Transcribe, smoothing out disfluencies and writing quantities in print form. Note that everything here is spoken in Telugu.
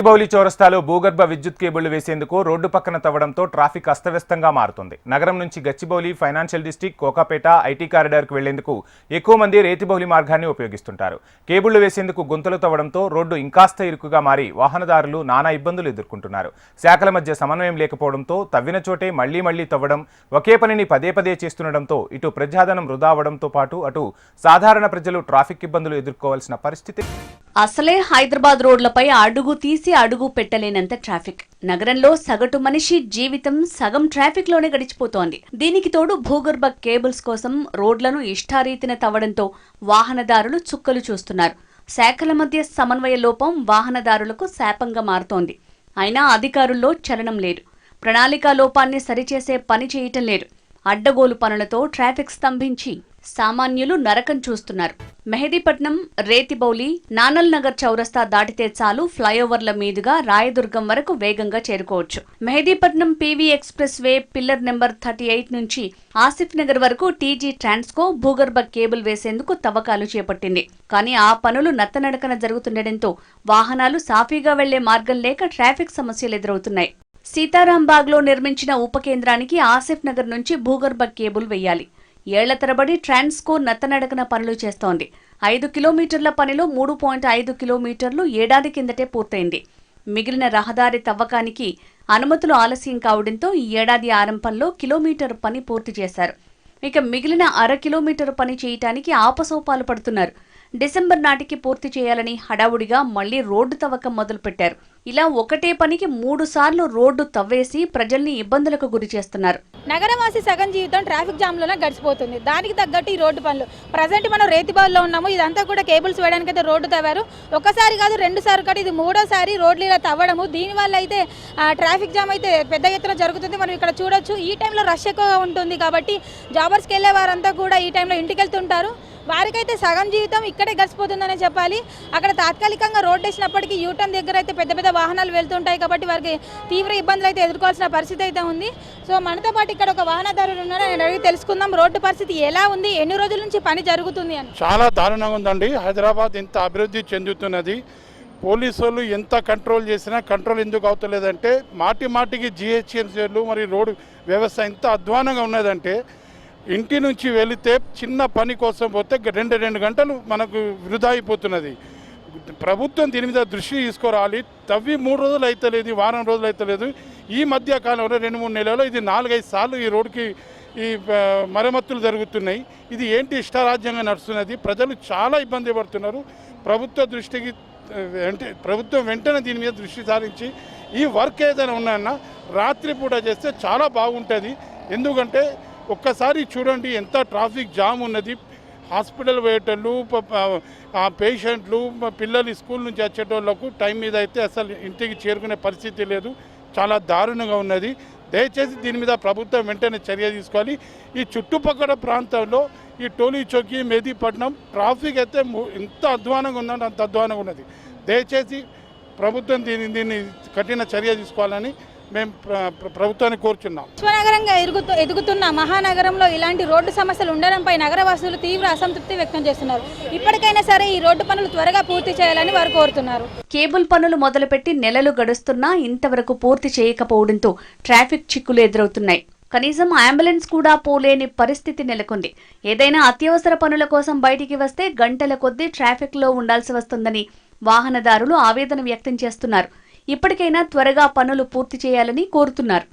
గచ్చిబౌలి చౌరస్తాలో భూగర్భ విద్యుత్ కేబుళ్లు వేసేందుకు రోడ్డు పక్కన తవ్వడంతో ట్రాఫిక్ అస్తవ్యస్తంగా మారుతుంది. నగరం నుంచి Gachibowli, financial district, Kokapet, IT కారిడార్కు వెళ్లేందుకు ఎక్కువ మంది రేతిబౌలి మార్గాన్ని ఉపయోగిస్తుంటారు. కేబుళ్లు వేసేందుకు గుంతలు తవ్వడంతో రోడ్డు ఇంకాస్త ఇరుకుగా మారి వాహనదారులు నానా ఇబ్బందులు ఎదుర్కొంటున్నారు. శాఖల మధ్య సమన్వయం లేకపోవడంతో తవ్విన చోటే మళ్లీ తవ్వడం, ఒకే పనిని పదే చేస్తుండటంతో ఇటు ప్రజాధనం వృధా అవడంతో పాటు అటు సాధారణ ప్రజలు ట్రాఫిక్ ఇబ్బందులు ఎదుర్కోవాల్సిన పరిస్థితి. అసలే హైదరాబాద్ రోడ్లపై అడుగు తీసి అడుగు పెట్టలేనంత ట్రాఫిక్. నగరంలో సగటు మనిషి జీవితం సగం ట్రాఫిక్ లోనే గడిచిపోతోంది. దీనికి తోడు భూగర్భ కేబుల్స్ కోసం రోడ్లను ఇష్టారీతిన తవ్వడంతో వాహనదారులు చుక్కలు చూస్తున్నారు. శాఖల మధ్య సమన్వయ లోపం వాహనదారులకు శాపంగా మారుతోంది. అయినా అధికారుల్లో చలనం లేదు. ప్రణాళికా లోపాన్ని సరిచేసే పని చేయటం లేదు. అడ్డగోలు పనులతో ట్రాఫిక్ స్తంభించి సామాన్యులు నరకం చూస్తున్నారు. మెహదీపట్నం, రేతిబౌలి, నానల్ నగర్ చౌరస్తా దాటితే చాలు ఫ్లైఓవర్ల మీదుగా రాయదుర్గం వరకు వేగంగా చేరుకోవచ్చు. Mehdipatnam PV express way pillar number 38 నుంచి ఆసిఫ్ నగర్ వరకు టీజీ ట్రాన్స్కో భూగర్భ కేబుల్ వేసేందుకు తవ్వకాలు చేపట్టింది. కానీ ఆ పనులు నత్తనడకన జరుగుతుండటంతో వాహనాలు సాఫీగా వెళ్లే మార్గం లేక ట్రాఫిక్ సమస్యలు ఎదురవుతున్నాయి. సీతారాంబాగ్లో నిర్మించిన ఉప కేంద్రానికి ఆసిఫ్ నగర్ నుంచి భూగర్భ కేబుల్ వేయాలి. ఏళ్ల తరబడి ట్రాన్స్కో నత్తనడకన పనులు చేస్తోంది. 5 కిలోమీటర్ల పనిలో 3.5 కిలోమీటర్లు ఏడాది కిందటే పూర్తయింది. మిగిలిన రహదారి తవ్వకానికి అనుమతులు ఆలస్యం కావడంతో ఈ ఏడాది ఆరంభంలో కిలోమీటర్ పని పూర్తి చేశారు. ఇక మిగిలిన 1/2 కిలోమీటర్ పని చేయటానికి ఆపసోపాలు పడుతున్నారు. డిసెంబర్ నాటికి పూర్తి చేయాలని హడావుడిగా మళ్లీ రోడ్డు తవ్వకం మొదలుపెట్టారు. ఇలా ఒకటే పనికి 3 సార్లు రోడ్డు తవ్వేసి ప్రజల్ని ఇబ్బందులకు గురి చేస్తున్నారు. నగరవాసి సగం జీవితం ట్రాఫిక్ జామ్ లోనే గడిచిపోతుంది. దానికి తగ్గట్టు ఈ రోడ్డు పనులు ప్రజెంట్ మనం రేతిబాల్లో ఉన్నాము. ఇదంతా కూడా కేబుల్స్ వేయడానికి అయితే రోడ్డు తవ్వారు. ఒకసారి కాదు 2 సార్లు కాదు, ఇది 3వ సారి రోడ్లు ఇలా తవ్వడము. దీనివల్ల అయితే ట్రాఫిక్ జామ్ అయితే పెద్ద ఎత్తున జరుగుతుంది. మనం ఇక్కడ చూడొచ్చు. ఈ టైంలో రష్ ఎక్కువగా ఉంటుంది కాబట్టి జాబర్స్కి వెళ్ళే వారంతా కూడా ఈ టైంలో ఇంటికి వెళ్తుంటారు. వారికైతే సగం జీవితం ఇక్కడే గడిచిపోతుందనే చెప్పాలి. అక్కడ తాత్కాలికంగా రోడ్డు వేసినప్పటికీ యూటర్న్ దగ్గర అయితే పెద్ద వాహనాలు వెళ్తుంటాయి కాబట్టి వారికి తీవ్ర ఇబ్బందులు అయితే ఎదుర్కోవాల్సిన పరిస్థితి అయితే ఉంది. సో మనతో పాటు ఇక్కడ ఒక వాహనదారులు ఉన్నారు. నేను అడిగి తెలుసుకుందాం రోడ్డు పరిస్థితి ఎలా ఉంది, ఎన్ని రోజుల నుంచి పని జరుగుతుంది అని. చాలా దారుణంగా ఉందండి. హైదరాబాద్ ఇంత అభివృద్ధి చెందుతున్నది. పోలీసు వాళ్ళు ఎంత కంట్రోల్ చేసినా కంట్రోల్ ఎందుకు అవుతలేదంటే మాటికి జిహెచ్ఎంసీలు మరియు రోడ్డు వ్యవస్థ ఎంత అధ్వానంగా ఉన్నదంటే ఇంటి నుంచి వెళితే చిన్న పని కోసం పోతే 2 గంటలు మనకు వృధా అయిపోతున్నది. ప్రభుత్వం దీని మీద దృష్టి తీసుకురావాలి. తవ్వి 3 రోజులు అయితలేదు, వారం రోజులు అయితలేదు. ఈ మధ్య కాలంలో 2-3 నెలల్లో ఇది 4-5 సార్లు ఈ రోడ్డుకి ఈ మరమ్మతులు జరుగుతున్నాయి. ఇది ఏంటి ఇష్టారాజ్యంగా నడుస్తున్నది. ప్రజలు చాలా ఇబ్బంది పడుతున్నారు. ప్రభుత్వం వెంటనే దీని మీద దృష్టి సారించి ఈ వర్క్ ఏదైనా ఉన్నాయన్నా రాత్రిపూట చేస్తే చాలా బాగుంటుంది. ఎందుకంటే ఒక్కసారి చూడండి ఎంత ట్రాఫిక్ జామ్ ఉన్నది. హాస్పిటల్ పోయేటోళ్ళు, పేషెంట్లు, పిల్లలు స్కూల్ నుంచి వచ్చేటోళ్ళకు టైం మీద అయితే అసలు ఇంటికి చేరుకునే పరిస్థితి లేదు. చాలా దారుణంగా ఉన్నది. దయచేసి దీని మీద ప్రభుత్వం వెంటనే చర్య తీసుకోవాలి. ఈ చుట్టుపక్కల ప్రాంతంలో ఈ టోలీ చౌకీ, మెహదీపట్నం ట్రాఫిక్ అయితే ఎంత అధ్వానంగా ఉందంటే అంత అధ్వానంగా ఉన్నది. దయచేసి ప్రభుత్వం దీన్ని కఠిన చర్య తీసుకోవాలని మేము ప్రభుత్వాన్ని కోరుచున్నాం. విశ్వనగరంగా ఎదుగుతున్న మహానగరంలో ఇలాంటి రోడ్డు సమస్యలు ఉండడంపై నగరవాసులు తీవ్ర అసంతృప్తి వ్యక్తం చేస్తున్నారు. ఇప్పటికైనా సరే ఈ రోడ్డు పనులు త్వరగా పూర్తి చేయాలని వారు కోరుతున్నారు. కేబుల్ పనులు మొదలుపెట్టి నెలలు గడుస్తున్నా ఇంతవరకు పూర్తి చేయకపోవడంతో ట్రాఫిక్ చిక్కులు ఎదురవుతున్నాయి. కనీసం అంబులెన్స్ కూడా పోలేని పరిస్థితి నెలకొంది. ఏదైనా అత్యవసర పనుల కోసం బయటికి వస్తే గంటల కొద్దీ ట్రాఫిక్లో ఉండాల్సి వస్తుందని వాహనదారులు ఆవేదన వ్యక్తం చేస్తున్నారు. ఇప్పటికైనా త్వరగా పనులు పూర్తి చేయాలని కోరుతున్నారు.